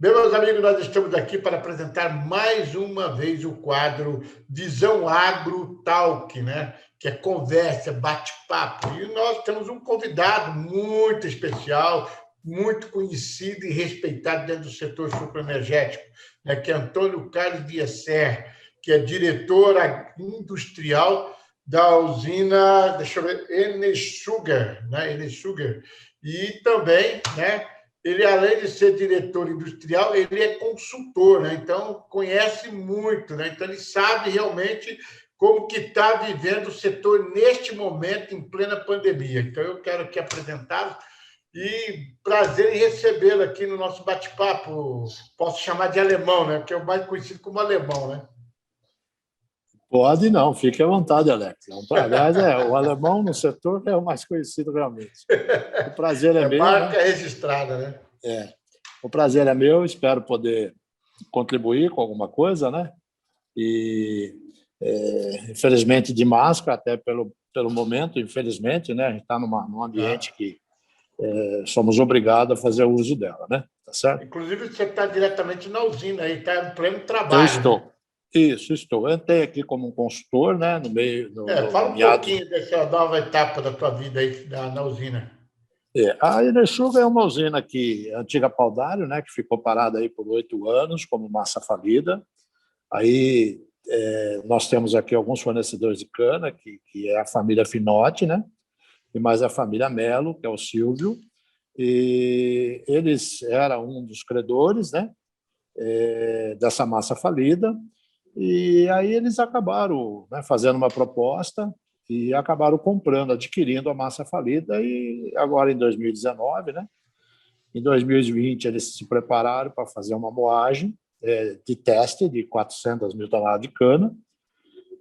Bem, meus amigos, nós estamos aqui para apresentar mais uma vez o quadro Visão Agro Talk, né? Que é conversa, bate-papo. E nós temos um convidado muito especial, muito conhecido e respeitado dentro do setor sucroenergético, né? Que é Antônio Carlos Biesser, que é diretor industrial da usina, deixa eu ver, Enesugar, né? Enesugar. E também, né? Ele, além de ser diretor industrial, ele é consultor, né? Então conhece muito, né? Então ele sabe realmente como que está vivendo o setor neste momento, em plena pandemia. Então eu quero aqui apresentá-lo e prazer em recebê-lo aqui no nosso bate-papo. Posso chamar de alemão, né? Que é o mais conhecido como alemão, né? Pode não, fique à vontade, Alex. Aliás, o alemão no setor é o mais conhecido realmente. O prazer é meu, marca né? registrada, né? O prazer é meu, espero poder contribuir com alguma coisa, né? E, infelizmente, de máscara, até pelo momento, infelizmente, né? A gente está num ambiente que somos obrigados a fazer uso dela, né? Tá certo? Inclusive, você está diretamente na usina aí, está em pleno trabalho. Eu estou. Né? Isso, estou. Eu entrei aqui como um consultor, né? No meio. Fala um pouquinho dessa nova etapa da tua vida aí na usina. A Enesugar é uma usina que antiga Paudalho, né? Que ficou parada aí por 8 anos como massa falida. Aí nós temos aqui alguns fornecedores de cana, que é a família Finotti, né? E mais a família Melo, que é o Silvio. E eles eram um dos credores, né? Dessa massa falida. E aí eles acabaram, né, fazendo uma proposta e acabaram comprando, adquirindo a massa falida. E agora, em 2019, né? Em 2020, eles se prepararam para fazer uma moagem de teste de 400 mil toneladas de cana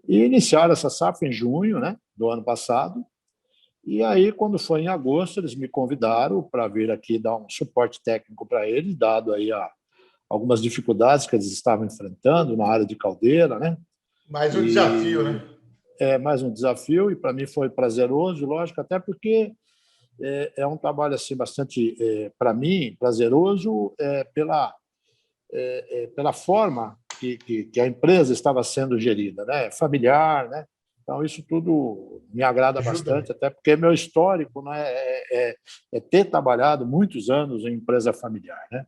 e iniciaram essa safra em junho, né, do ano passado. E aí, quando foi em agosto, eles me convidaram para vir aqui dar um suporte técnico para eles, dado aí algumas dificuldades que eles estavam enfrentando na área de caldeira, né? Mais um desafio, né? Mais um desafio, e para mim foi prazeroso, lógico, até porque é um trabalho assim bastante, para mim, prazeroso pela forma que a empresa estava sendo gerida, né? Familiar, né? Então, isso tudo me agrada bastante, até porque meu histórico, né, é ter trabalhado muitos anos em empresa familiar, né?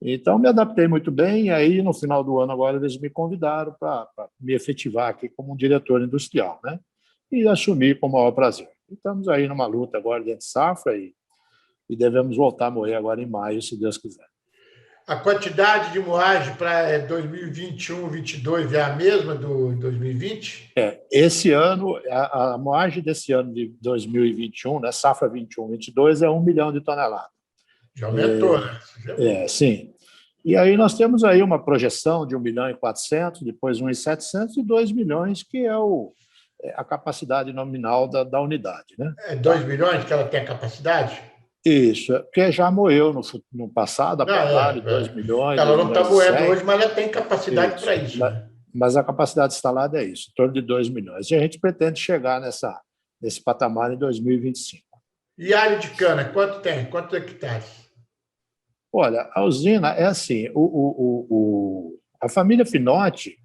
Então, me adaptei muito bem, e aí, no final do ano, agora, eles me convidaram para me efetivar aqui como um diretor industrial, né? E assumir com o maior prazer. Estamos aí numa luta agora de safra e devemos voltar a moer agora em maio, se Deus quiser. A quantidade de moagem para 2021, 2022 é a mesma do 2020? Esse ano, a moagem desse ano de 2021, né, safra 21, 22, é 1 milhão de toneladas. Já aumentou, né? Sim. E aí nós temos aí uma projeção de 1 milhão e 400, depois 1 e 700 e 2 milhões, que é a capacidade nominal da unidade, né? 2 milhões que ela tem a capacidade? Isso, porque já moeu no passado, a Paudalho, 2 milhões. Ela não está moendo hoje, mas ela tem capacidade para isso. Né? Mas a capacidade instalada é isso, em torno de 2 milhões. E a gente pretende chegar nesse patamar em 2025. E área de cana, quanto tem? Quantos hectares? Olha, a usina é assim, a família Finotti,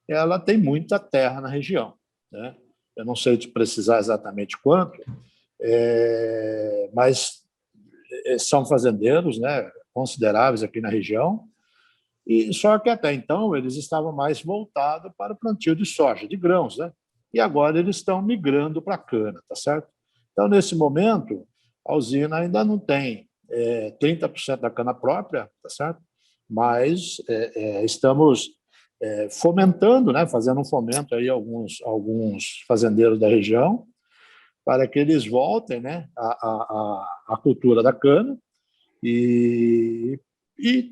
ela tem muita terra na região, né? Eu não sei te precisar exatamente quanto, mas são fazendeiros, né, consideráveis aqui na região, e só que até então eles estavam mais voltados para o plantio de soja, de grãos, né? E agora eles estão migrando para a cana, tá certo? Então, nesse momento, a usina ainda não tem 30% da cana própria, tá certo? Mas estamos fomentando, né, fazendo um fomento aí alguns fazendeiros da região para que eles voltem, né, à cultura da cana e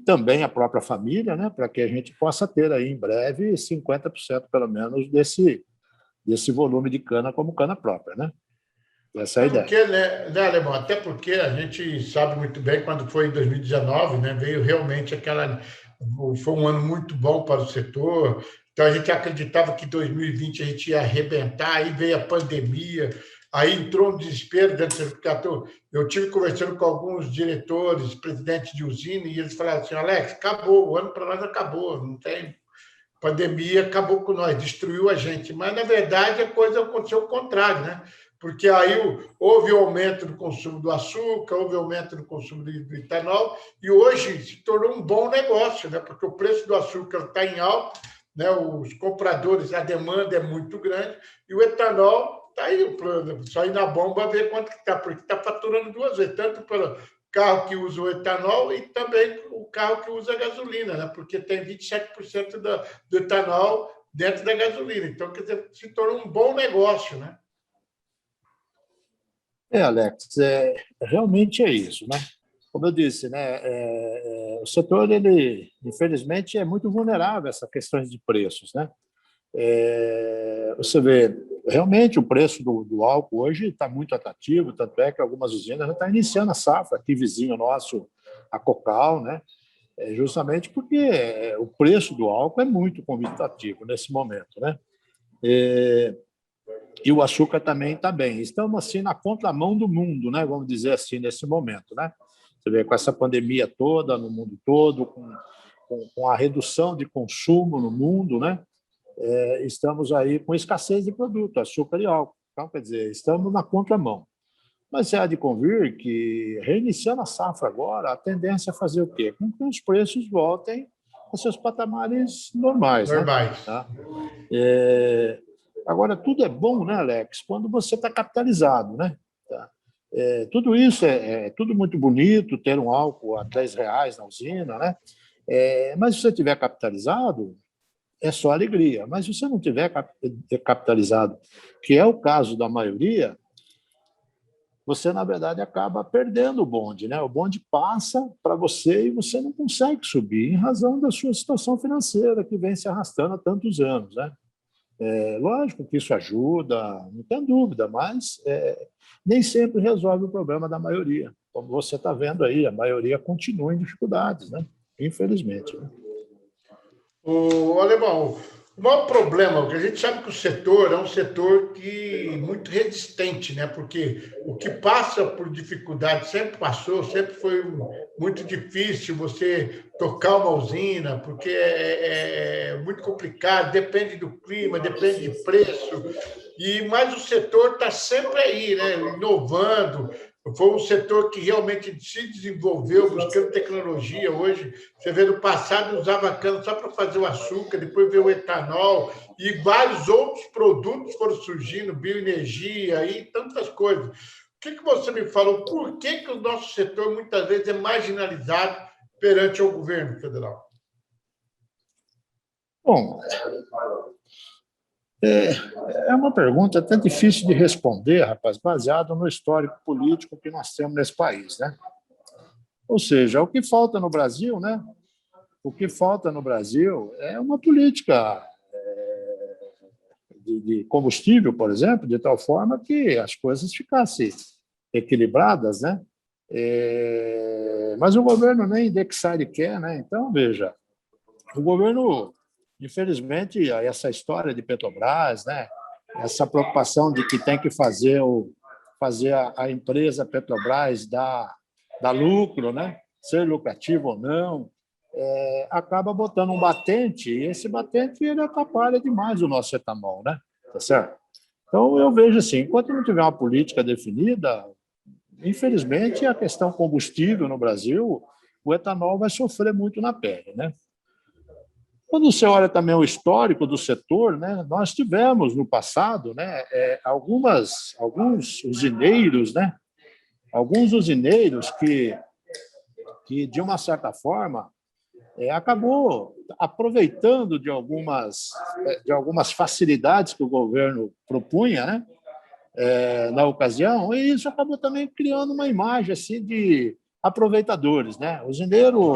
também a própria família, né, para que a gente possa ter aí em breve 50% pelo menos desse volume de cana como cana própria, né? Essa é a ideia. Porque, né, Alemão? Até porque a gente sabe muito bem, quando foi em 2019, né, veio realmente foi um ano muito bom para o setor. Então, a gente acreditava que 2020 a gente ia arrebentar, aí veio a pandemia, aí entrou um desespero dentro, porque eu tive conversando com alguns diretores, presidentes de usina, e eles falaram assim, Alex, acabou, o ano para nós acabou, não tem... pandemia acabou com nós, destruiu a gente. Mas, na verdade, a coisa aconteceu ao contrário, né? Porque aí houve aumento do consumo do açúcar, houve aumento do consumo do etanol, e hoje se tornou um bom negócio, né? Porque o preço do açúcar está em alta, né? Os compradores, a demanda é muito grande, e o etanol está aí, só ir na bomba ver quanto que está, porque está faturando duas vezes, tanto para carro que usa o etanol e também o carro que usa a gasolina, né? Porque tem 27% do etanol dentro da gasolina. Então, quer dizer, se tornou um bom negócio, né? Alex, realmente é isso, né? Como eu disse, né, o setor, ele, infelizmente, é muito vulnerável a essas questões de preços, né? Você vê, realmente o preço do álcool hoje está muito atrativo, tanto é que algumas usinas já estão iniciando a safra, aqui vizinho nosso, a Cocal, né? Justamente porque o preço do álcool é muito convidativo nesse momento, né? E o açúcar também está bem. Estamos assim na contramão do mundo, né? Vamos dizer assim, nesse momento, né? Você vê, com essa pandemia toda no mundo todo, com a redução de consumo no mundo, né? Estamos aí com escassez de produto, açúcar e álcool. Então, quer dizer, estamos na contramão. Mas há de convir que, reiniciando a safra agora, a tendência é fazer o quê? Com que os preços voltem aos seus patamares normais. Normais. Né? Tá? Agora, tudo é bom, né, Alex, quando você está capitalizado. Né? Tá? Tudo isso é tudo muito bonito, ter um álcool a R$3 na usina, né? Mas se você estiver capitalizado, é só alegria. Mas se você não tiver capitalizado, que é o caso da maioria, você, na verdade, acaba perdendo o bonde, né? O bonde passa para você e você não consegue subir em razão da sua situação financeira que vem se arrastando há tantos anos, né? Lógico que isso ajuda, não tem dúvida, mas nem sempre resolve o problema da maioria. Como você está vendo aí, a maioria continua em dificuldades, né? Infelizmente. Né? O Alemão, o maior problema, que a gente sabe que o setor é um setor muito resistente, né? Porque o que passa por dificuldade sempre passou, sempre foi muito difícil você tocar uma usina, porque é muito complicado, depende do clima, depende de preço, mas o setor está sempre aí, né? Inovando. Foi um setor que realmente se desenvolveu, buscando tecnologia. Hoje, você vê, no passado usava cana só para fazer o açúcar, depois veio o etanol e vários outros produtos foram surgindo, bioenergia e tantas coisas. O que você me falou? Por que o nosso setor muitas vezes é marginalizado perante o governo federal? Bom, é uma pergunta até difícil de responder, rapaz, baseado no histórico político que nós temos nesse país, né? Ou seja, o que falta no Brasil, né? O que falta no Brasil é uma política de combustível, por exemplo, de tal forma que as coisas ficassem equilibradas, né? Mas o governo nem indexar ele quer, né? Então, veja, o governo, infelizmente, essa história de Petrobras, né? Essa preocupação de que tem que fazer a empresa Petrobras dar lucro, né? Ser lucrativo ou não, acaba botando um batente, e esse batente ele atrapalha demais o nosso etanol, né? Tá certo? Então, eu vejo assim, enquanto não tiver uma política definida, infelizmente, a questão combustível no Brasil, o etanol vai sofrer muito na pele, né? Quando você olha também o histórico do setor, né, nós tivemos no passado, né, alguns usineiros, né, alguns usineiros que de uma certa forma acabou aproveitando de algumas facilidades que o governo propunha, né, na ocasião, e isso acabou também criando uma imagem assim de aproveitadores, né? O usineiro,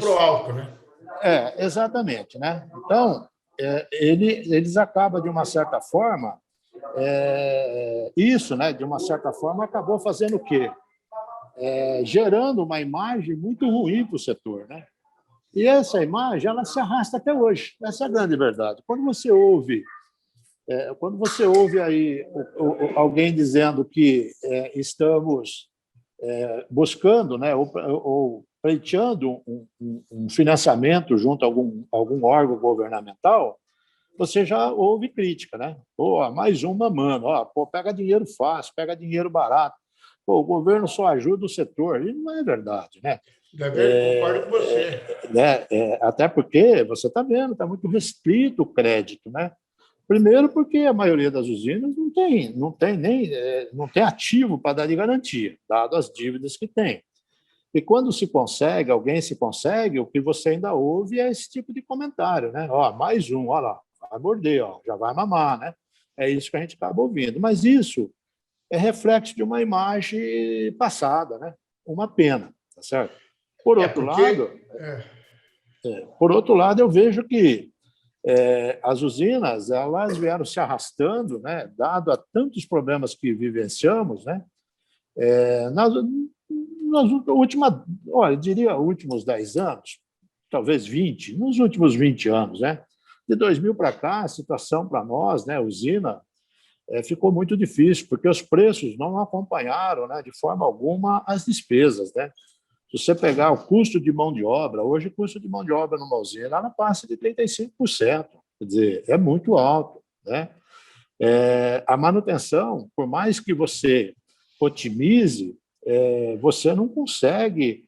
Pro álcool, né? Exatamente, né? Então, eles acabam, de uma certa forma, isso, né? De uma certa forma, acabou fazendo o quê? Gerando uma imagem muito ruim para o setor, né? E essa imagem, ela se arrasta até hoje. Essa é a grande verdade. Quando você ouve Quando você ouve aí alguém dizendo que estamos buscando, né, ou pleiteando um financiamento junto a algum órgão governamental, você já ouve crítica, né? Pô, mais uma, mano. Pô, pega dinheiro fácil, pega dinheiro barato. Pô, o governo só ajuda o setor. E não é verdade, né? Concordo com você. Até porque você está vendo, está muito restrito o crédito, né? Primeiro, porque a maioria das usinas não tem ativo para dar de garantia, dado as dívidas que tem. E quando alguém se consegue, o que você ainda ouve é esse tipo de comentário, né? Mais um, olha lá, vai morder, já vai mamar, né? É isso que a gente acaba ouvindo. Mas isso é reflexo de uma imagem passada, né? Uma pena, tá certo? Por outro lado, eu vejo que as usinas elas vieram se arrastando, né? Dado a tantos problemas que vivenciamos, né? Nas últimas, eu diria, últimos 10 anos, talvez 20, nos últimos 20 anos, né? De 2000 para cá, a situação para nós, né, usina, ficou muito difícil, porque os preços não acompanharam, né, de forma alguma as despesas, né? Se você pegar o custo de mão de obra, hoje o custo de mão de obra numa usina ela passa de 35%, quer dizer, é muito alto, né? A manutenção, por mais que você otimize, você não consegue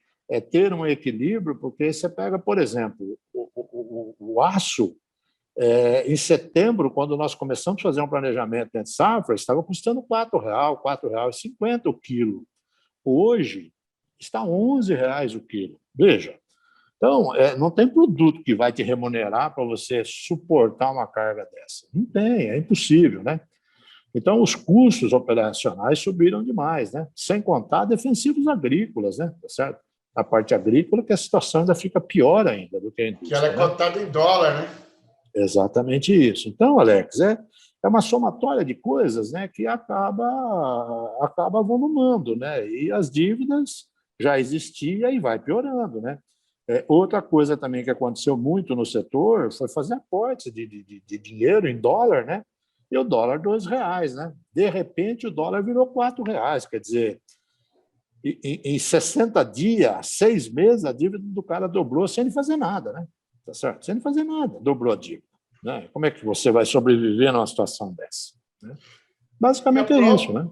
ter um equilíbrio, porque você pega, por exemplo, o aço, em setembro, quando nós começamos a fazer um planejamento de safra, estava custando R$ 4,50 o quilo. Hoje, está R$ 11 o quilo. Veja, então, não tem produto que vai te remunerar para você suportar uma carga dessa. Não tem, é impossível, né? Então, os custos operacionais subiram demais, né? Sem contar defensivos agrícolas, né? Tá certo? A parte agrícola, que a situação ainda fica pior ainda do que a indústria. Que ela é cotada em dólar, né? Exatamente isso. Então, Alex, é uma somatória de coisas, né, que acaba volumando, né? E as dívidas já existiam e vai piorando, né? Outra coisa também que aconteceu muito no setor foi fazer aportes de dinheiro em dólar, né? E o dólar R$ 2, né? De repente, o dólar virou R$ 4. Quer dizer, em 60 dias, 6 meses, a dívida do cara dobrou sem ele fazer nada, né? Tá certo? Sem ele fazer nada, dobrou a dívida. Né? Como é que você vai sobreviver numa situação dessa? Né? Basicamente é isso, né?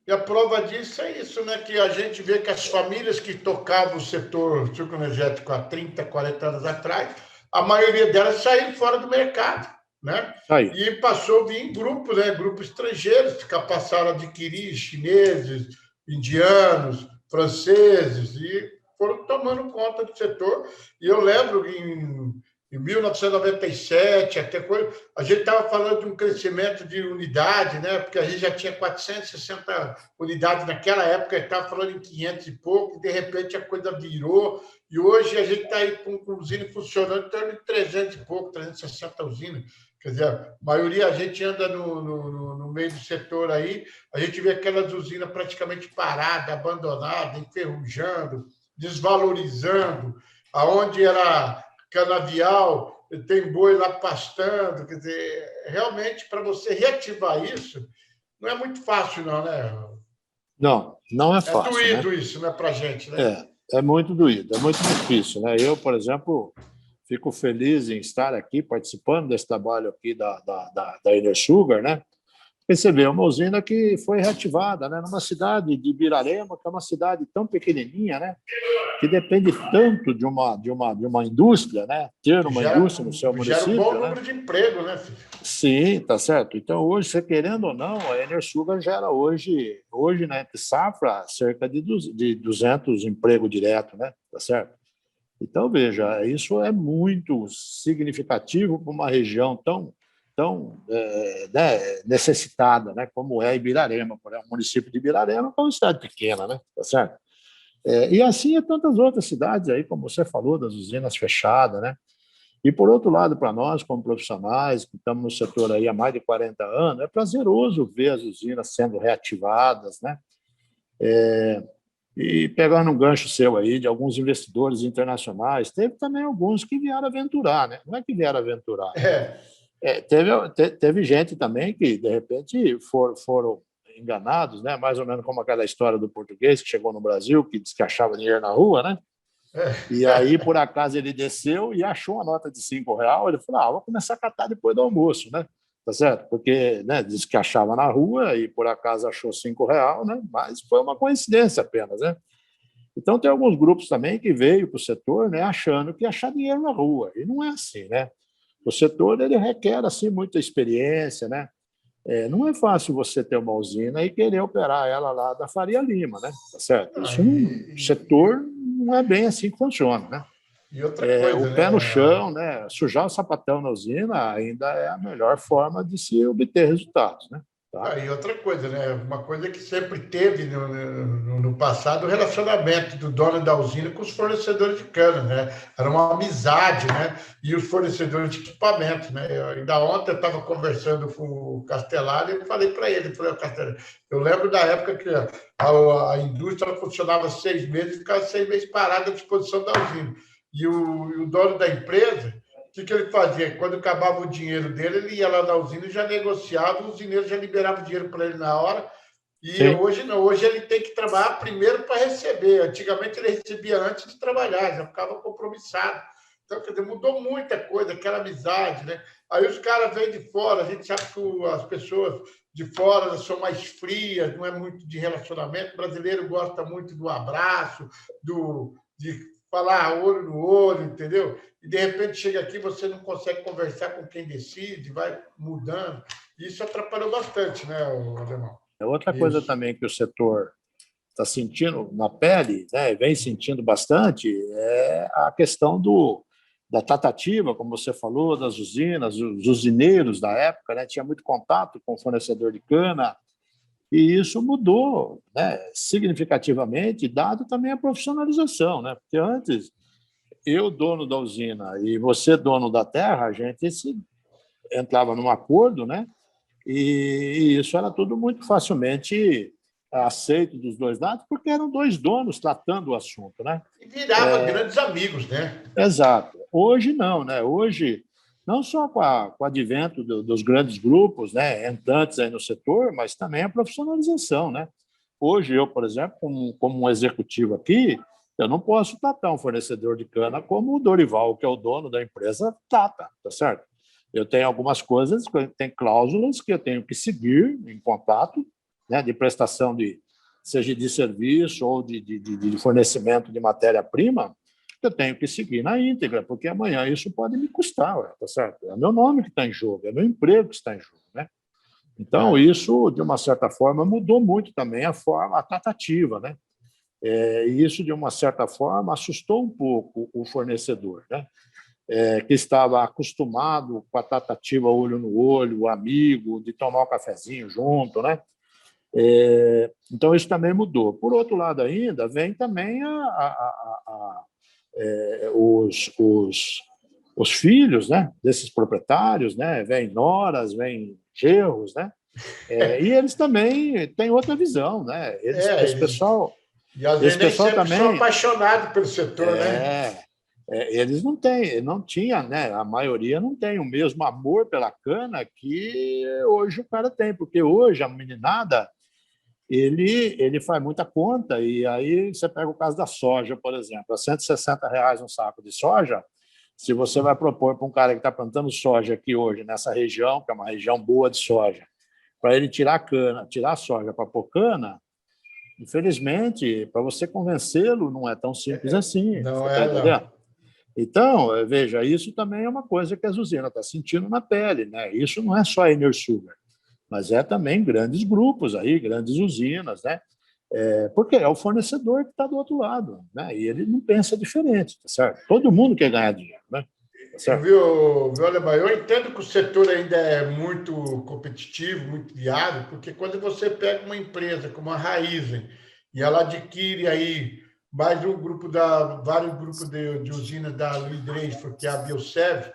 E a prova disso é isso, né? Que a gente vê que as famílias que tocavam o setor sucroenergético há 30, 40 anos atrás, a maioria delas saíram fora do mercado, né? E passou a vir em grupos, né? Grupos estrangeiros, que passaram a adquirir chineses, indianos, franceses, e foram tomando conta do setor. E eu lembro em 1997, até coisa, a gente estava falando de um crescimento de unidade, né? Porque a gente já tinha 460 unidades naquela época, estava falando em 500 e pouco, de repente a coisa virou, e hoje a gente está aí com usina funcionando em torno de 300 e pouco, 360 usinas. Quer dizer, a maioria, a gente anda no meio do setor aí, a gente vê aquelas usinas praticamente paradas, abandonadas, enferrujando, desvalorizando, aonde era canavial, tem boi lá pastando, quer dizer, realmente, para você reativar isso, não é muito fácil, não, né? Não é fácil. É doído, né? Isso, né, para a gente, né? É muito doído, é muito difícil, né? Eu, por exemplo, fico feliz em estar aqui participando desse trabalho aqui da Enersugar, né? Você vê, uma usina que foi reativada, né, numa cidade de Birarema, que é uma cidade tão pequenininha, né, que depende tanto de uma indústria, né, ter uma indústria no seu município. Gera um bom número de emprego, né, filho? Sim, tá certo. Então, hoje, você querendo ou não, a Enersugar gera hoje né, entre safra, cerca de 200 empregos direto, né, tá certo? Então, veja, isso é muito significativo para uma região tão necessitada, né, como é Ibirarema, por exemplo, o município de Ibirarema, que é uma cidade pequena, né, tá certo? E assim é tantas outras cidades aí, como você falou, das usinas fechadas, né? E por outro lado, para nós, como profissionais, que estamos no setor aí há mais de 40 anos, é prazeroso ver as usinas sendo reativadas, né? E pegando um gancho seu aí de alguns investidores internacionais, teve também alguns que vieram aventurar, né? Não é que vieram aventurar. Teve gente também que, de repente, foram enganados, né? Mais ou menos como aquela história do português que chegou no Brasil, que disse que achava dinheiro na rua, né? E aí, por acaso, ele desceu e achou uma nota de R$ 5. Ele falou, vou começar a catar depois do almoço, né? Tá certo? Porque, né, disse que achava na rua e, por acaso, achou R$ 5, né? Mas foi uma coincidência apenas, né? Então, tem alguns grupos também que veio para o setor, né, achando que ia achar dinheiro na rua. E não é assim, né? O setor ele requer assim, muita experiência, né? Não é fácil você ter uma usina e querer operar ela lá da Faria Lima, né? Tá certo? Isso o setor não é bem assim que funciona, né? E outra coisa, O pé no né? chão, né? Sujar o sapatão na usina ainda é a melhor forma de se obter resultados, né? Tá? E outra coisa, né? Uma coisa que sempre teve no passado, o relacionamento do dono da usina com os fornecedores de cana, né? Era uma amizade, né? E os fornecedores de equipamentos, né? Ainda ontem eu estava conversando com o Castelar e eu falei para ele, Castelar, eu lembro da época que a indústria funcionava 6 meses e ficava 6 meses parada à disposição da usina. E o dono da empresa, o que ele fazia? Quando acabava o dinheiro dele, ele ia lá na usina e já negociava, o usineiro já liberava o dinheiro para ele na hora. E Sim. hoje não, hoje ele tem que trabalhar primeiro para receber. Antigamente ele recebia antes de trabalhar, já ficava compromissado. Então, quer dizer, mudou muita coisa, aquela amizade, né? Aí os caras vêm de fora, a gente sabe que as pessoas de fora são mais frias, não é muito de relacionamento. O brasileiro gosta muito do abraço, de falar olho no olho, entendeu? E de repente chega aqui, você não consegue conversar com quem decide, vai mudando. Isso atrapalhou bastante, né, Alemão? Outra coisa Isso. também que o setor está sentindo na pele, né, vem sentindo bastante, é a questão da tratativa, como você falou, das usinas, os usineiros da época, né, tinha muito contato com o fornecedor de cana, e isso mudou, né, significativamente, dado também a profissionalização, né, porque antes, eu, dono da usina, e você, dono da terra, a gente entrava num acordo, né, e isso era tudo muito facilmente aceito dos dois lados, porque eram dois donos tratando o assunto, né? E virava grandes amigos, né? Exato. Hoje não, né? Hoje, não só com o advento dos grandes grupos, né, entrantes aí no setor, mas também a profissionalização, né? Hoje eu, por exemplo, como um executivo aqui, eu não posso tratar um fornecedor de cana como o Dorival, que é o dono da empresa, trata, tá certo? Eu tenho algumas coisas, tem cláusulas que eu tenho que seguir em contato, né, de prestação seja de serviço ou de fornecimento de matéria-prima, eu tenho que seguir na íntegra, porque amanhã isso pode me custar, tá certo? É meu nome que está em jogo, é meu emprego que está em jogo, né? Então, isso, de uma certa forma, mudou muito também a tratativa, né? E isso, de uma certa forma, assustou um pouco o fornecedor, né? Que estava acostumado com a tratativa olho no olho, o amigo, de tomar um cafezinho junto, né? Então, isso também mudou. Por outro lado, ainda, vem também os filhos, né, desses proprietários, né? Vem noras, vem genros, né? E eles também têm outra visão, né? Esse pessoal, e às vezes esse nem pessoal sempre são também apaixonados pelo setor, né? eles não tinha, né? A maioria não tem o mesmo amor pela cana que hoje o cara tem, porque hoje a meninada ele faz muita conta, e aí você pega o caso da soja, por exemplo, a R$ 160 um saco de soja. Se você vai propor para um cara que está plantando soja aqui hoje, nessa região, que é uma região boa de soja, para ele tirar cana, tirar a soja para pôr cana, infelizmente, para você convencê-lo, não é tão simples assim. Não Você está é, entendendo? não. Então, veja, isso também é uma coisa que a usina está sentindo na pele, né? Isso não é só a Enersugar, mas é também grandes grupos aí, grandes usinas, né? Porque é o fornecedor que está do outro lado, né? E ele não pensa diferente, tá certo? Todo mundo quer ganhar dinheiro, né? Tá certo? Alemão, eu entendo que o setor ainda é muito competitivo, muito viável, porque quando você pega uma empresa como a Raizen e ela adquire aí mais vários grupos de usinas da Louis Dreyfus, que é a Biosev,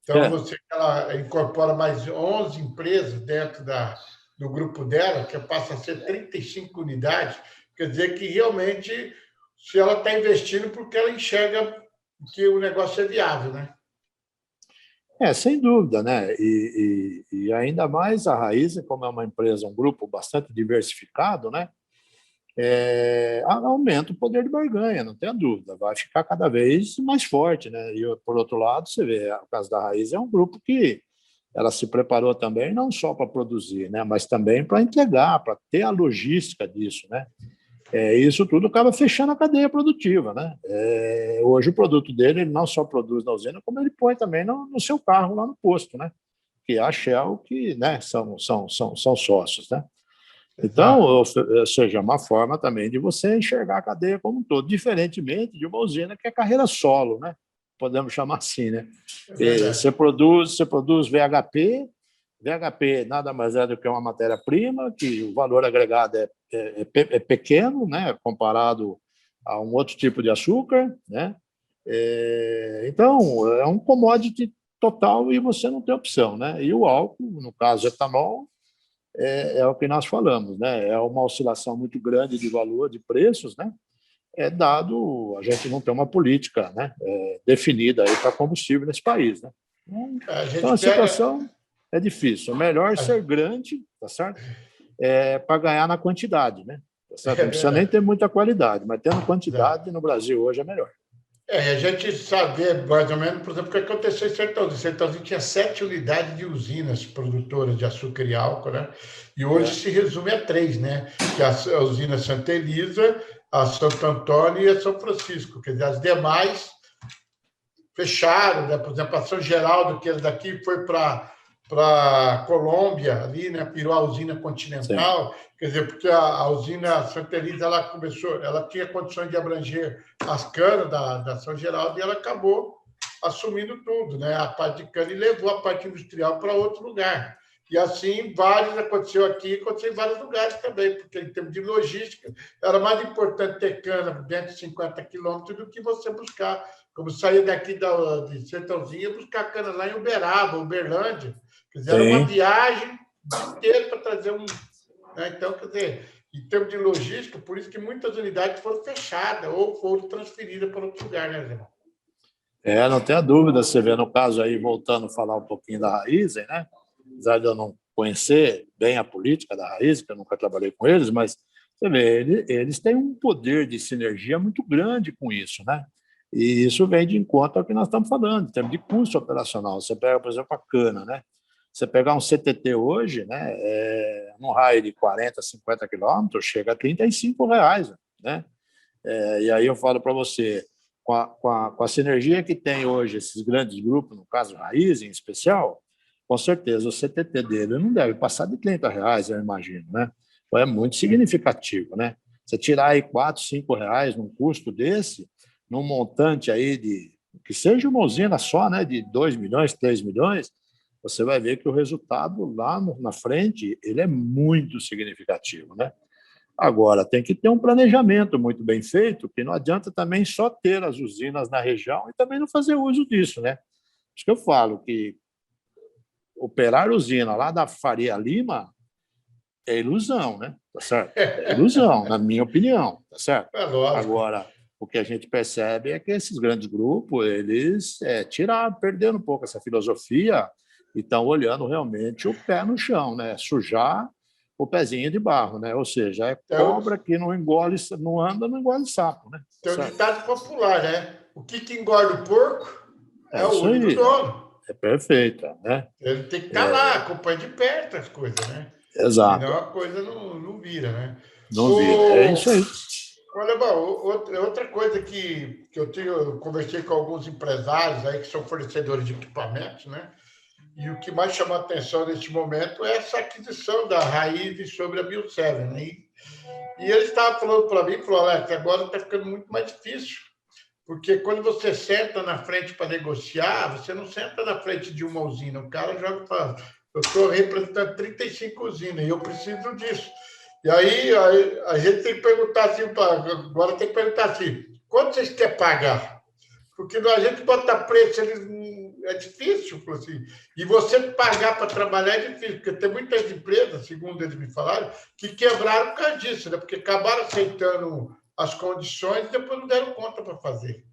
então É, ela incorpora mais 11 empresas dentro do grupo dela, que passa a ser 35 unidades, quer dizer que realmente se ela está investindo porque ela enxerga que o negócio é viável, né? Sem dúvida, né? E ainda mais a Raízen, como é uma empresa, um grupo bastante diversificado, né? Aumenta o poder de barganha, não tenha dúvida, vai ficar cada vez mais forte, né? E, por outro lado, você vê, o caso da Raízen é um grupo que ela se preparou também não só para produzir, né? Mas também para entregar, para ter a logística disso, né? Isso tudo acaba fechando a cadeia produtiva, né? Hoje o produto dele ele não só produz na usina, como ele põe também no seu carro lá no posto, né? Que é a Shell, que, né, são sócios, né? Então, Exato. ou seja, uma forma também de você enxergar a cadeia como um todo, diferentemente de uma usina que é carreira solo, né? Podemos chamar assim, né? É verdade. Você produz VHP, VHP nada mais é do que uma matéria-prima, que o valor agregado é pequeno, né? Comparado a um outro tipo de açúcar, né? Então, é um commodity total e você não tem opção, né? E o álcool, no caso etanol, é o que nós falamos, né? É uma oscilação muito grande de valor, de preços, né? Dado a gente não tem uma política, né, definida aí para combustível nesse país, né? A Então gente a pega. situação é difícil. É melhor ser grande, tá certo? Para ganhar na quantidade, né? Tá certo? É Não precisa nem verdade. ter muita qualidade, mas tendo Exato. quantidade no Brasil hoje é melhor. A gente sabe mais ou menos, por exemplo, o que aconteceu em Sertãozinho. Sertãozinho tinha 7 unidades de usinas produtoras de açúcar e álcool, né? E hoje É, se resume a 3, né? Que é a usina Santa Elisa, a Santo Antônio e a São Francisco. Quer dizer, as demais fecharam, né? Por exemplo, a São Geraldo, que era daqui, foi para Colômbia, ali, né? Virou a usina sim, Continental, quer dizer, porque a usina Santa Elisa, ela começou, ela tinha condições de abranger as canas da São Geraldo e ela acabou assumindo tudo, né? A parte de cana e levou a parte industrial para outro lugar. E assim, vários aconteceu aqui, aconteceu em vários lugares também, porque em termos de logística, era mais importante ter cana dentro de 50 quilômetros do que você buscar como saía daqui de Sertãozinho, buscar cana lá em Uberaba, Uberlândia. Quer dizer, era uma sim. viagem inteira para trazer um. Né? Então, quer dizer, em termos de logística, por isso que muitas unidades foram fechadas ou foram transferidas para outro lugar, né, Zé? Não tenha dúvida, você vê no caso aí, voltando a falar um pouquinho da Raizen, né? Apesar de eu não conhecer bem a política da Raizen, que eu nunca trabalhei com eles, mas você vê, eles têm um poder de sinergia muito grande com isso, né? E isso vem de encontro ao que nós estamos falando, em termos de custo operacional. Você pega, por exemplo, a cana, né? Você pegar um CTT hoje, né? Num raio de 40, 50 quilômetros, chega a R$ 35, né? E aí eu falo para você, com a sinergia que tem hoje esses grandes grupos, no caso Raiz em especial, com certeza o CTT dele não deve passar de R$ 30, eu imagino, né? Então é muito significativo, né? Você tirar aí R$ 4, R$ 5 num custo desse, num montante aí de que seja uma usina só, né, de 2 milhões, 3 milhões, você vai ver que o resultado lá na frente ele é muito significativo, né? Agora, tem que ter um planejamento muito bem feito, que não adianta também só ter as usinas na região e também não fazer uso disso, né? Por isso que eu falo que operar usina lá da Faria Lima é ilusão, né? Tá certo? É ilusão, na minha opinião, tá certo? É lógico. Agora, o que a gente percebe é que esses grandes grupos, eles perderam um pouco essa filosofia e estão olhando realmente o pé no chão, né? Sujar o pezinho de barro, né? Ou seja, é Então, cobra que não engole, não anda, não engole sapo, né? Tá tem um certo? ditado popular, né? O que engorda o porco é É o isso olho do aí, dono. é perfeito, né? Ele tem que estar lá, acompanha de perto as coisas, né? Senão Exato, a coisa não vira, né? não vira, é O, isso aí. Olha, bom, outra coisa que eu conversei com alguns empresários aí que são fornecedores de equipamentos, né? E o que mais chama a atenção neste momento é essa aquisição da Raiz sobre a Bioseven, né? E eles estavam falando para mim, falou, Alex, agora está ficando muito mais difícil, porque quando você senta na frente para negociar, você não senta na frente de uma usina, o cara joga e fala, eu estou representando 35 usinas e eu preciso disso. E aí a gente tem que perguntar assim, agora tem que perguntar assim, quanto vocês querem pagar? Porque a gente bota preço, é difícil, assim. E você pagar para trabalhar é difícil, porque tem muitas empresas, segundo eles me falaram, que quebraram por causa disso, né? Porque acabaram aceitando as condições e depois não deram conta para fazer.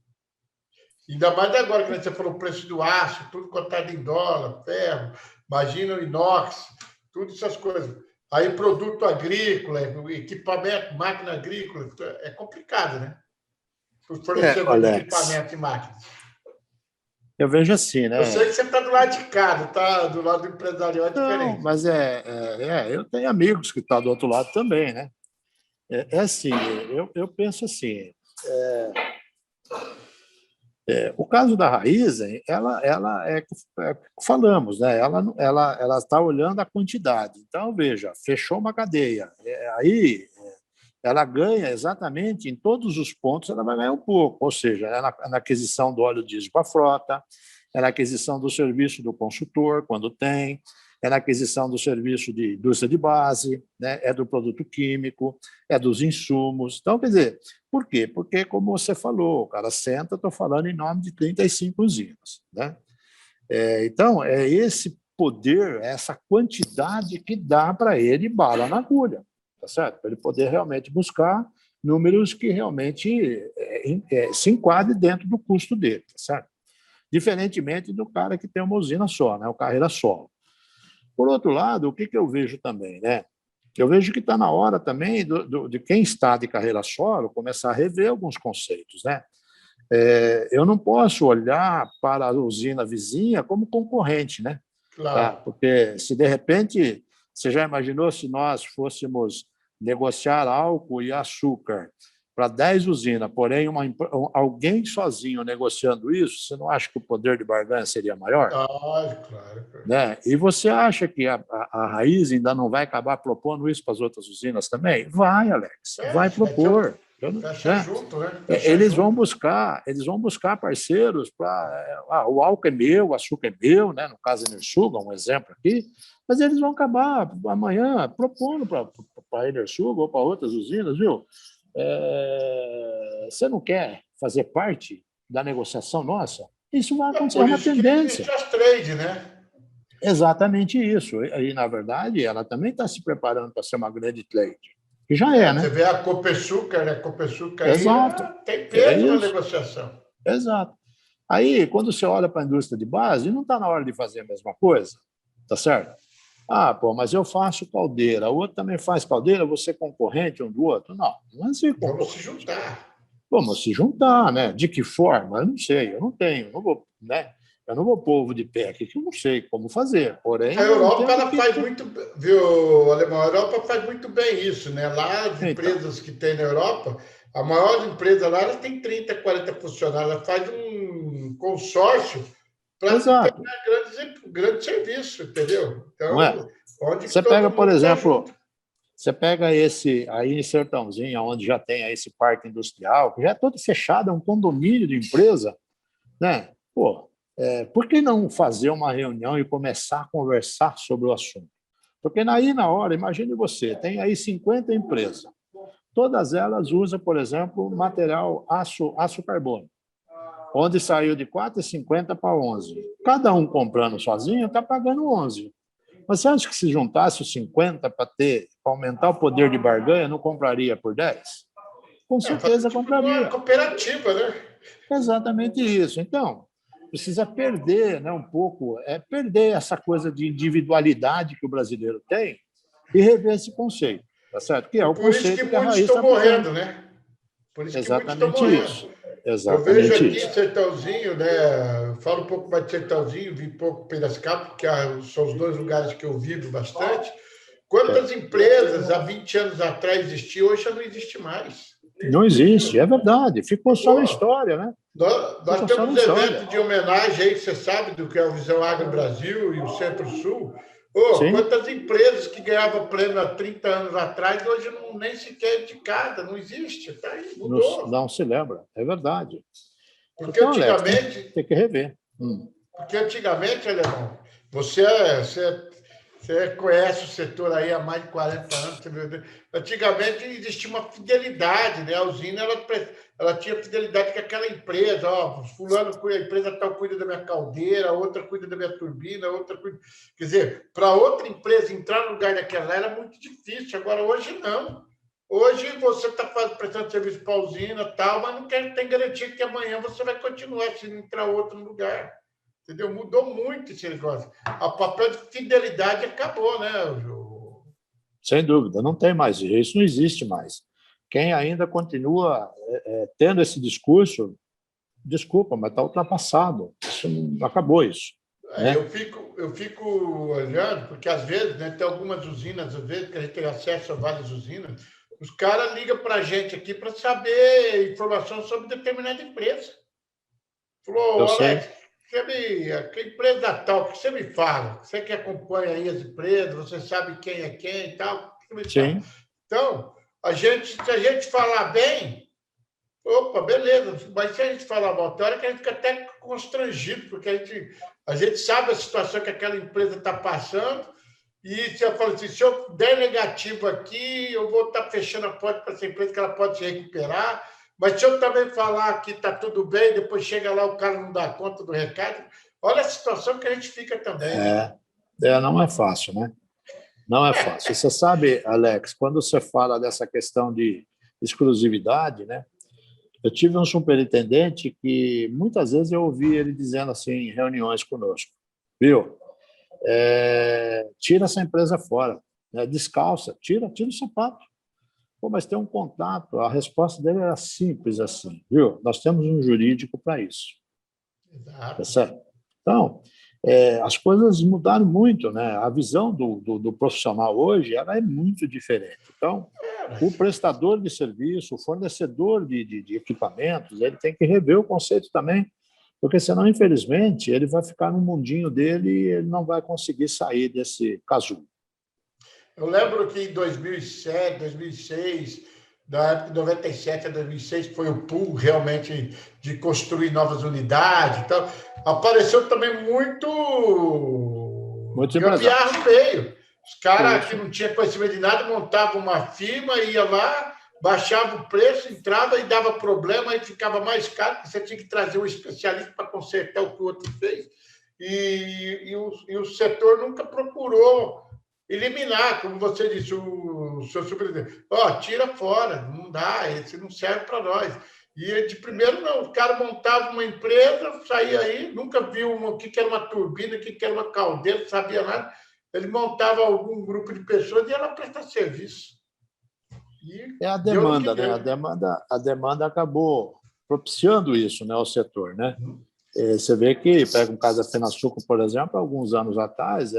Ainda mais agora que você falou o preço do aço, tudo cotado em dólar, ferro, imagina o inox, tudo essas coisas. Aí produto agrícola, equipamento, máquina agrícola, é complicado, né? Os fornecedores de Alex, equipamento e máquinas. eu vejo assim, Eu sei que né? você está do lado de cá, tá? Do lado do empresarial é Não, diferente. mas eu tenho amigos que estão do outro lado também, né? É assim, eu penso assim, o caso da Raizen, ela falamos, né? Ela está olhando a quantidade. Então, veja, fechou uma cadeia. Aí ela ganha exatamente em todos os pontos, ela vai ganhar um pouco, ou seja, na aquisição do óleo diesel para a frota, é na aquisição do serviço do consultor, quando tem, é na aquisição do serviço de indústria de base, né? É do produto químico, é dos insumos. Então, quer dizer, por quê? Porque, como você falou, o cara senta, estou falando em nome de 35 usinas. Né? Então, é esse poder, essa quantidade que dá para ele bala na agulha, tá certo? Para ele poder realmente buscar números que realmente se enquadrem dentro do custo dele, tá certo? Diferentemente do cara que tem uma usina só, né? O carreira solo. Por outro lado, o que eu vejo também, né? Eu vejo que está na hora também de quem está de carreira solo começar a rever alguns conceitos, né? Eu não posso olhar para a usina vizinha como concorrente, né? Tá? Claro. Porque se de repente, você já imaginou se nós fôssemos negociar álcool e açúcar para 10 usinas, porém alguém sozinho negociando isso, você não acha que o poder de barganha seria maior? Ah, claro. Né? E você acha que a Raiz ainda não vai acabar propondo isso para as outras usinas também? Vai, Alex, vai propor. Fecha Né? junto, né? Fecha Eles junto. vão buscar parceiros para o álcool é meu, o açúcar é meu, né? No caso a Enersuga, um exemplo aqui, mas eles vão acabar amanhã propondo para a Enersuga ou para outras usinas, viu? Você não quer fazer parte da negociação nossa? Isso vai É acontecer, é por uma isso que tendência. existe as trade, né? Exatamente isso. E, na verdade, ela também está se preparando para ser uma grande trade. Que já é, Você né? vê a Copesucar, né? A Copesucar aí Exato. tem É peso na isso. negociação. Exato. Aí, quando você olha para a indústria de base, não está na hora de fazer a mesma coisa, tá certo? Ah, pô, mas eu faço caldeira, o outro também faz caldeira, você é concorrente um do outro? Não, não é ser Vamos se concorrente. juntar. Vamos se juntar, né? De que forma? Eu não sei, eu não tenho, eu não vou, né? Eu não vou pôr ovo de pé aqui, que eu não sei como fazer. A Porém, eu Europa entendo ela que faz muito, viu, Alemão? A Europa faz muito bem isso, né? Lá, as então, empresas que tem na Europa, a maior empresa lá, ela tem 30, 40 funcionários, ela faz um consórcio para exato, pegar grande serviço, entendeu? não é? Então, onde que Você todo pega, por mundo está junto. exemplo, você pega esse aí em Sertãozinho, onde já tem aí esse parque industrial, que já é todo fechado, é um condomínio de empresa, né? Pô, por que não fazer uma reunião e começar a conversar sobre o assunto? Porque aí na hora, imagine você, tem aí 50 empresas, todas elas usam, por exemplo, material aço carbono, onde saiu de 4,50 para 11. Cada um comprando sozinho está pagando 11. Mas você acha que se juntasse os 50 para aumentar o poder de barganha, não compraria por 10? Com Fazer certeza tipo de uma compraria. cooperativa, né? Exatamente isso. Então, precisa perder, né, um pouco, perder essa coisa de individualidade que o brasileiro tem e rever esse conceito, tá certo? Que é E o por isso que conceito que a muitos Raiz estão está fazendo. morrendo, né? Por isso que muitos estão Exatamente morrendo. isso. Eu vejo Exatamente aqui em isso. Sertãozinho, né? Eu falo um pouco mais de Sertãozinho, vi pouco Piracicaba, porque são os dois lugares que eu vivo bastante. Quantas É. empresas há 20 anos atrás existiam, hoje já não existe mais. Não existe, é verdade. Ficou só na Ficou. história, né? Nós Ficou só na temos história. eventos de homenagem aí, você sabe do que é o Visão Agro Brasil e o Centro-Sul. Oh, Sim, quantas empresas que ganhavam prêmio há 30 anos atrás, hoje não, nem sequer é indicada, não existe, tá aí, mudou. não se lembra, é verdade. Porque Então, Alex, antigamente, tem que rever. porque antigamente, Alemão, você conhece o setor aí há mais de 40 anos. Antigamente existia uma fidelidade, né? A usina ela tinha fidelidade com aquela empresa. Ó, fulano, a empresa tal cuida da minha caldeira, outra cuida da minha turbina, outra cuida. Quer dizer, para outra empresa entrar no lugar daquela era muito difícil. Agora, hoje não. Hoje você está prestando serviço para a usina e tal, mas não tem garantia que amanhã você vai continuar se não entrar outro no lugar. Entendeu? Mudou muito esse negócio. O papel de fidelidade acabou, né? Sem dúvida, não tem mais isso, não existe mais. Quem ainda continua tendo esse discurso, desculpa, mas está ultrapassado. Isso não, acabou isso. Né? Eu fico olhando, porque às vezes, né, tem algumas usinas, às vezes, que a gente tem acesso a várias usinas, os caras ligam para a gente aqui para saber informação sobre determinada empresa. Falou, Alex, que empresa tal, o que você me fala? Você que acompanha aí as empresas, você sabe quem é quem e tal, o que você me fala? Sim. Então, se a gente falar bem, opa, beleza, mas se a gente falar mal, tem hora que a gente fica até constrangido, porque a gente sabe a situação que aquela empresa está passando, e se eu falo assim, se eu der negativo aqui, eu vou estar fechando a porta para essa empresa, que ela pode se recuperar, mas se eu também falar que está tudo bem, depois chega lá, o cara não dá conta do recado, olha a situação que a gente fica também. Né? Não é fácil, né? Não é fácil. Você sabe, Alex, quando você fala dessa questão de exclusividade, né? Eu tive um superintendente que muitas vezes eu ouvi ele dizendo assim em reuniões conosco, viu? Tira essa empresa fora, né? Descalça, tira o sapato. Pô, mas tem um contato. A resposta dele era simples assim, viu? Nós temos um jurídico para isso. Exato. Tá certo? Então, as coisas mudaram muito, né? A visão do profissional hoje ela é muito diferente. Então, o prestador de serviço, o fornecedor de equipamentos, ele tem que rever o conceito também, porque senão, infelizmente, ele vai ficar no mundinho dele e ele não vai conseguir sair desse casulo. Eu lembro que em 2007, 2006, da época de 97 a 2006, que foi o pool realmente de construir novas unidades e tal, apareceu também muito gambiarra no meio. Os caras que não tinham conhecimento de nada montavam uma firma, ia lá, baixava o preço, entrava e dava problema, aí ficava mais caro, porque você tinha que trazer um especialista para consertar o que o outro fez. E o setor nunca procurou eliminar, como você disse, o seu superintendente. Tira fora, não dá, esse não serve para nós. E de primeiro, não, o cara montava uma empresa, saía aí, nunca viu o que era uma turbina, o que era uma caldeira, não sabia nada. Ele montava algum grupo de pessoas e ia lá prestar serviço. É a demanda, né? A demanda acabou propiciando isso, né, ao setor, né? Você vê que, pega um caso da Fenasuco, por exemplo, alguns anos atrás,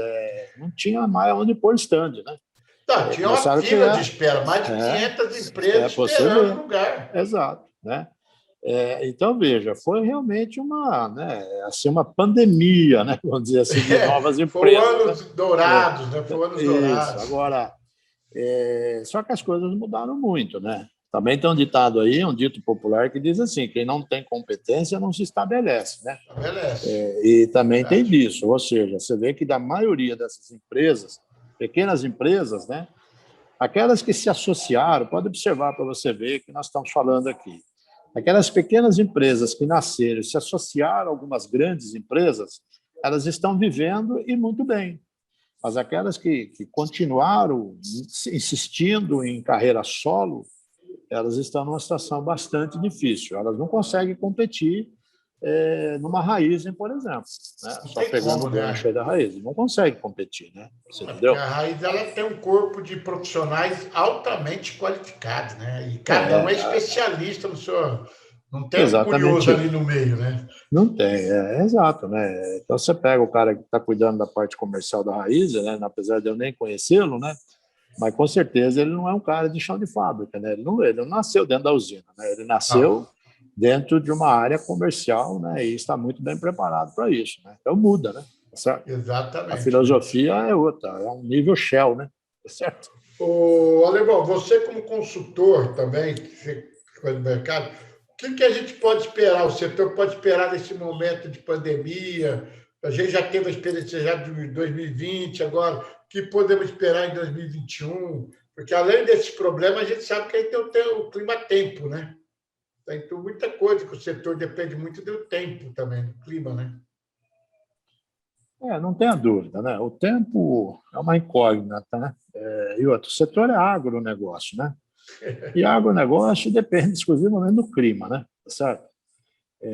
não tinha mais onde pôr stand, né? Não, tinha uma fila de espera, mais de 500 empresas esperando o lugar. Exato, né? Então, veja, foi realmente uma pandemia, né? Vamos dizer assim, de novas empresas. Foi anos dourados, né? Foi anos dourados. Agora, só que as coisas mudaram muito, né? Também tem um ditado aí, um dito popular que diz assim, quem não tem competência não se estabelece, né? E também tem disso, ou seja, você vê que da maioria dessas empresas, pequenas empresas, né? Aquelas que se associaram, pode observar para você ver que nós estamos falando aqui. Aquelas pequenas empresas que nasceram e se associaram a algumas grandes empresas, elas estão vivendo e muito bem. Mas aquelas que continuaram insistindo em carreira solo, elas estão numa situação bastante difícil. Elas não conseguem competir numa Raizen, por exemplo. Né? Só pegando o gancho aí da Raizen. Não consegue competir, né? Você entendeu? A Raizen ela tem um corpo de profissionais altamente qualificados, né? E cada um é especialista no seu... Não tem um curioso ali no meio, né? Não tem, exato, né? Então você pega o cara que está cuidando da parte comercial da Raizen, né? Apesar de eu nem conhecê-lo, né? Mas com certeza ele não é um cara de chão de fábrica, né? Ele não nasceu dentro da usina, né? Ele nasceu dentro de uma área comercial, né? E está muito bem preparado para isso, né? Então muda, né? Certo? Exatamente. A filosofia é outra, é um nível Shell, né? Certo? Alemão, você como consultor também, que faz do mercado, o que a gente pode esperar? O setor pode esperar nesse momento de pandemia? A gente já teve a experiência já de 2020, agora, o que podemos esperar em 2021? Porque, além desses problemas, a gente sabe que aí tem o clima-tempo, né? Tem muita coisa que o setor depende muito do tempo também, do clima, né? Não tenha dúvida, né? O tempo é uma incógnita, né? E outro, o setor é agronegócio, né? E agronegócio depende exclusivamente do clima, né? Certo?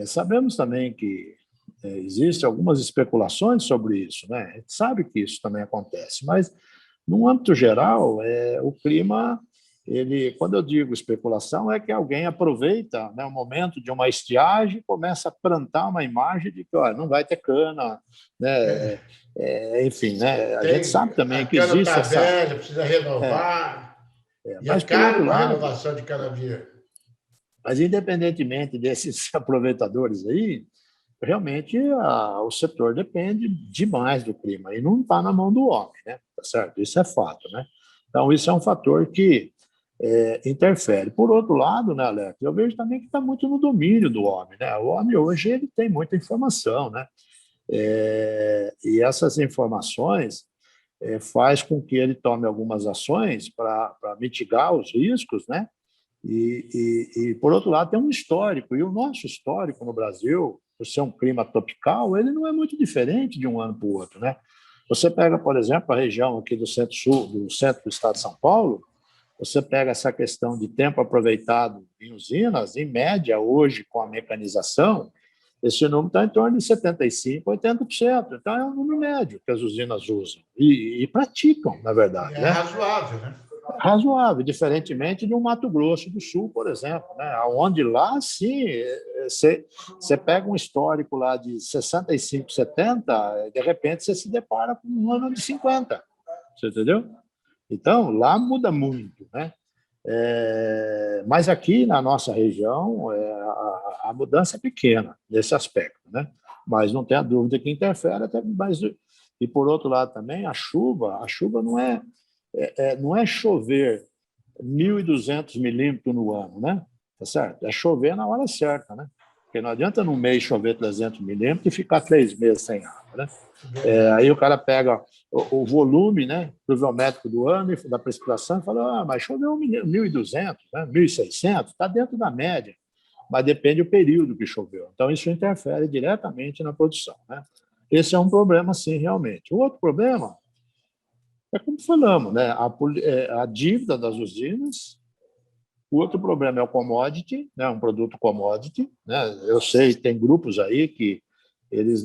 Sabemos também que existem algumas especulações sobre isso, né? A gente sabe que isso também acontece, mas, no âmbito geral, o clima, quando eu digo especulação, é que alguém aproveita, né, o momento de uma estiagem e começa a plantar uma imagem de que olha, não vai ter cana, né? Enfim, né? A gente sabe também A que cana existe está essa... velha, precisa renovar, e é Mas, por caro outro uma lado, renovação de cana-vieira. mas independentemente desses aproveitadores aí, realmente o setor depende demais do clima e não está na mão do homem, né? Tá certo? Isso é fato, né? Então, isso é um fator que interfere. Por outro lado, né, Alex, eu vejo também que está muito no domínio do homem, né? O homem hoje ele tem muita informação, né? E essas informações faz com que ele tome algumas ações para mitigar os riscos, né? Por outro lado, tem um histórico, e o nosso histórico no Brasil, por ser um clima tropical, ele não é muito diferente de um ano para o outro, né? Você pega, por exemplo, a região aqui do centro-sul, do centro do estado de São Paulo, você pega essa questão de tempo aproveitado em usinas, em média, hoje, com a mecanização, esse número está em torno de 75%, 80%. Então, é um número médio que as usinas usam e praticam, na E verdade, é né? razoável, né? Razoável, diferentemente de um Mato Grosso do Sul, por exemplo, né? Onde lá, sim, você pega um histórico lá de 65, 70, de repente você se depara com um ano de 50, você entendeu? Então, lá muda muito, né? Mas aqui na nossa região, a mudança é pequena nesse aspecto, né? Mas não tem a dúvida que interfere, até mais. E, por outro lado, também, a chuva não é chover 1.200 milímetros no ano, né? Tá certo? É chover na hora certa, né? Porque não adianta num mês chover 300 milímetros e ficar 3 meses sem água, né? Aí o cara pega o volume, né, pluviométrico do ano, da precipitação, e fala, mas choveu 1.200, né, 1.600, está dentro da média, mas depende do período que choveu. Então, isso interfere diretamente na produção, né? Esse é um problema, sim, realmente. O outro problema é como falamos, né? A dívida das usinas. O outro problema é o commodity, né? Um produto commodity, né? Eu sei, tem grupos aí que eles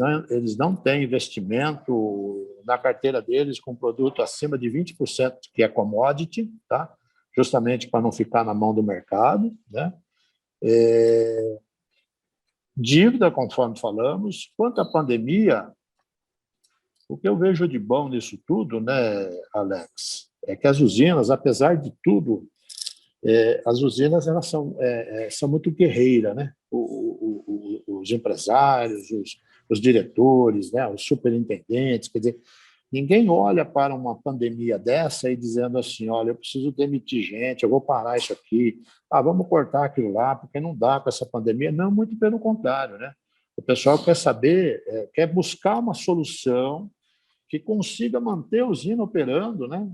não têm investimento na carteira deles com produto acima de 20% que é commodity, tá? Justamente para não ficar na mão do mercado, né? Dívida, conforme falamos. Quanto à pandemia, o que eu vejo de bom nisso tudo, né, Alex, é que as usinas, apesar de tudo, as usinas elas são muito guerreiras, né? Os empresários, os diretores, né? Os superintendentes, quer dizer, ninguém olha para uma pandemia dessa e dizendo assim, olha, eu preciso demitir gente, eu vou parar isso aqui, vamos cortar aquilo lá, porque não dá com essa pandemia. Não, muito pelo contrário, né? O pessoal quer saber, quer buscar uma solução que consiga manter a usina operando, né?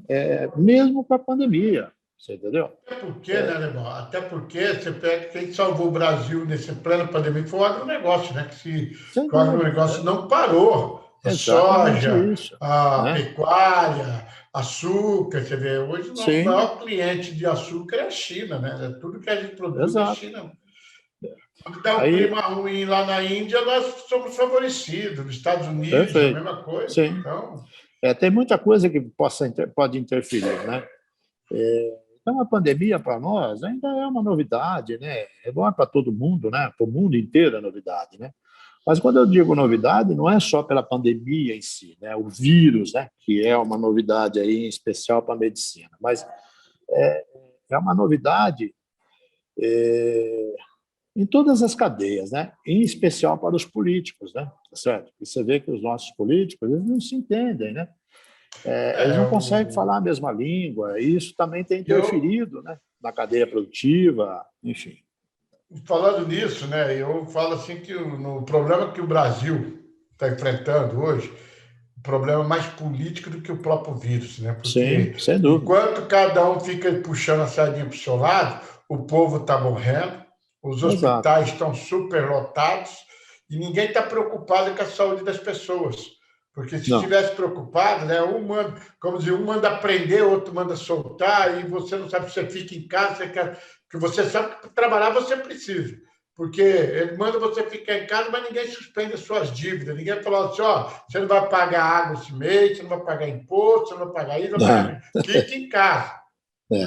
Mesmo com a pandemia. Você entendeu? Até porque, né, Alemão? Até porque você pega quem salvou o Brasil nesse plano pandemia foi o agronegócio, né? Sem Que o dúvida. agronegócio não parou. A Exatamente soja, isso. a Né? pecuária, açúcar, você vê, hoje o nosso Sim, maior cliente de açúcar é a China, né? Tudo que a gente produz é exato. China. Quando dá um Aí, clima ruim lá na Índia, nós somos favorecidos. Nos Estados Unidos, a perfeito. mesma coisa. Sim. Então, Tem muita coisa que pode interferir, né? Então, a pandemia para nós ainda é uma novidade, né? É bom para todo mundo, né? Para o mundo inteiro é novidade, né? Mas quando eu digo novidade, não é só pela pandemia em si, né? O vírus, né? Que é uma novidade aí em especial para a medicina, mas é uma novidade em todas as cadeias, né? Em especial para os políticos, né? Certo? E você vê que os nossos políticos eles não se entendem, né? Eles não conseguem falar a mesma língua, e isso também tem eu, interferido, né? Na cadeia produtiva, enfim. falando nisso, né? Eu falo assim que no problema que o Brasil está enfrentando hoje, o problema é mais político do que o próprio vírus, né? Sim, Porque sem dúvida. enquanto cada um fica puxando a sardinha para o seu lado, o povo está morrendo, os Exato. hospitais estão superlotados e ninguém está preocupado com a saúde das pessoas. Porque se Não. estivesse preocupado, né, como dizer, um manda prender, outro manda soltar, e você não sabe se você fica em casa, porque você sabe que para trabalhar você precisa. Porque ele manda você ficar em casa, mas ninguém suspende as suas dívidas. Ninguém fala assim, ó, você não vai pagar água esse mês, você não vai pagar imposto, você não vai pagar isso, não vai pagar... Fique em casa.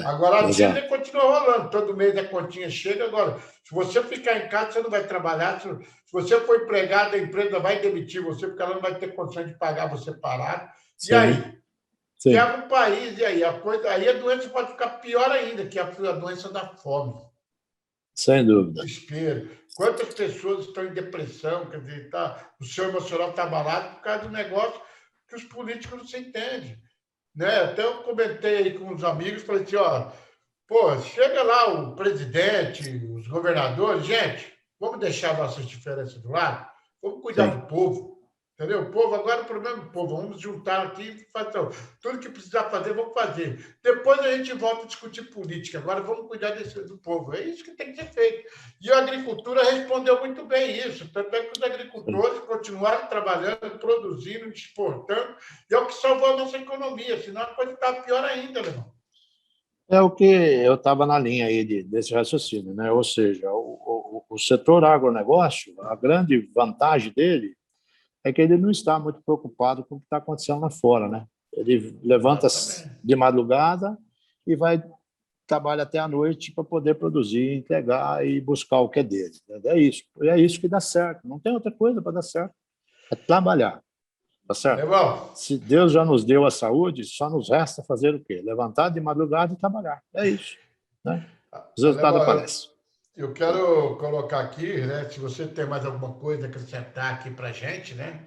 Agora, a dívida exato. continua rolando. Todo mês a continha chega. Agora, se você ficar em casa, você não vai trabalhar. Se você for empregado, a empresa vai demitir você, porque ela não vai ter condição de pagar você parado. E Sim, aí? sim, Quebra o país, e aí? Aí a doença pode ficar pior ainda, que é a doença da fome, sem do dúvida. desespero. Quantas pessoas estão em depressão, quer dizer, o seu emocional está abalado por causa do negócio que os políticos não se entendem. Né? Até eu comentei aí com os amigos, falei assim, ó, pô, chega lá o presidente, os governadores, gente, vamos deixar nossas diferenças do lado, vamos cuidar Sim. do povo, entendeu? O povo, agora o problema do povo, vamos juntar aqui e fazer tudo que precisar fazer, vamos fazer. Depois a gente volta a discutir política, agora vamos cuidar do povo. É isso que tem que ser feito. E a agricultura respondeu muito bem isso, tanto é que os agricultores continuaram trabalhando, produzindo, exportando, e é o que salvou a nossa economia, senão a coisa está pior ainda, meu irmão. É o que eu estava na linha aí desse raciocínio, né? Ou seja, o setor agronegócio, a grande vantagem dele é que ele não está muito preocupado com o que está acontecendo lá fora, né? Ele levanta Exatamente. de madrugada e vai trabalha até a noite para poder produzir, entregar e buscar o que é dele. É isso que dá certo. Não tem outra coisa para dar certo. É trabalhar, tá certo? Alemão, Se Deus já nos deu a saúde, só nos resta fazer o quê? Levantar de madrugada e trabalhar. É isso, né? Os resultados Alemão, aparecem. eu quero colocar aqui, né? Se você tem mais alguma coisa a acrescentar aqui para a gente, né?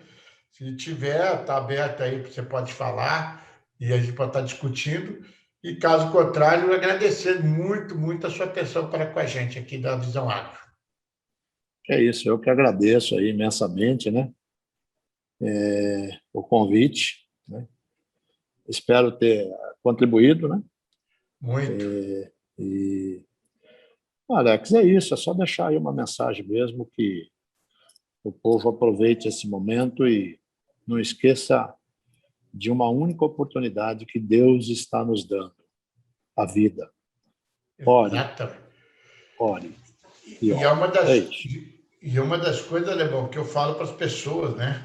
Se tiver, está aberto aí, você pode falar e a gente pode estar discutindo. E caso contrário, eu agradecer muito, muito a sua atenção para com a gente aqui da Visão Agro. É isso, eu que agradeço aí imensamente, né? O convite, né? Espero ter contribuído, né? Muito. E, Alex, é isso, é só deixar aí uma mensagem mesmo que o povo aproveite esse momento e não esqueça de uma única oportunidade que Deus está nos dando, a vida. Ore, Exatamente. ore e E é ore. uma É das, isso. e é uma das coisas, Alemão, que eu falo para as pessoas, né?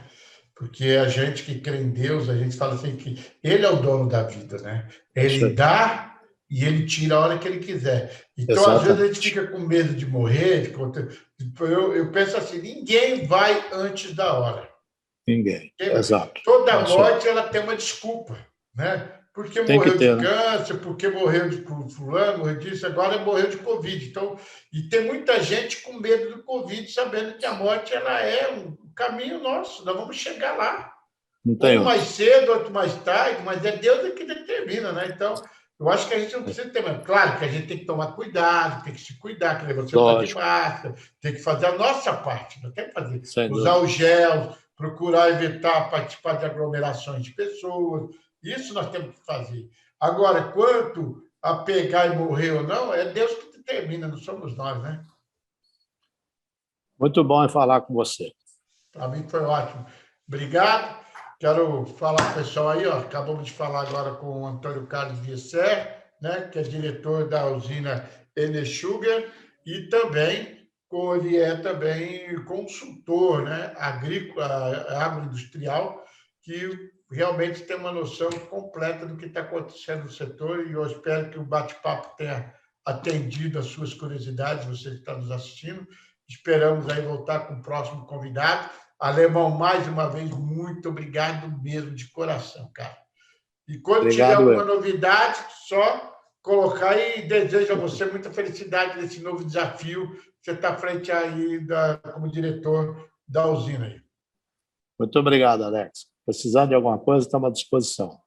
Porque a gente que crê em Deus, a gente fala assim que Ele é o dono da vida, né? É isso Ele aí. dá e Ele tira a hora que Ele quiser. Então, às vezes, a gente Exatamente. fica com medo de morrer. Eu penso assim, ninguém vai antes da hora. Ninguém. Exato. É Toda isso aí. morte ela tem uma desculpa, né? Porque Tem que morreu de ter, né? câncer, porque morreu de fulano, morreu disso, agora morreu de Covid. Então, e tem muita gente com medo do Covid, sabendo que a morte ela é um caminho nosso, nós vamos chegar lá. Não tem Um mais outro. cedo, outro mais tarde, mas é Deus que determina, né? Então, eu acho que a gente não precisa ter medo. Claro que a gente tem que tomar cuidado, tem que se cuidar, que você está de Lógico. máscara, tem que fazer a nossa parte, não tem que fazer. Sem Usar dúvida. o gel, procurar evitar participar de aglomerações de pessoas. Isso nós temos que fazer. Agora, quanto a pegar e morrer ou não, é Deus que determina, não somos nós, né? Muito bom em falar com você. Para mim foi ótimo. Obrigado. Quero falar com o pessoal aí, ó. Acabamos de falar agora com o Antônio Carlos Viesser, né, que é diretor da usina Enesugar, e também ele é também consultor, né, agrícola, agroindustrial, que realmente tem uma noção completa do que está acontecendo no setor, e eu espero que o bate-papo tenha atendido as suas curiosidades, você que está nos assistindo. Esperamos aí voltar com o próximo convidado. Alemão, mais uma vez, muito obrigado mesmo, de coração, cara. E quando tiver Obrigado, alguma eu. novidade, só colocar e desejo a você muita felicidade nesse novo desafio que você está à frente aí como diretor da usina aí. Muito obrigado, Alex. Precisando de alguma coisa, estamos à disposição.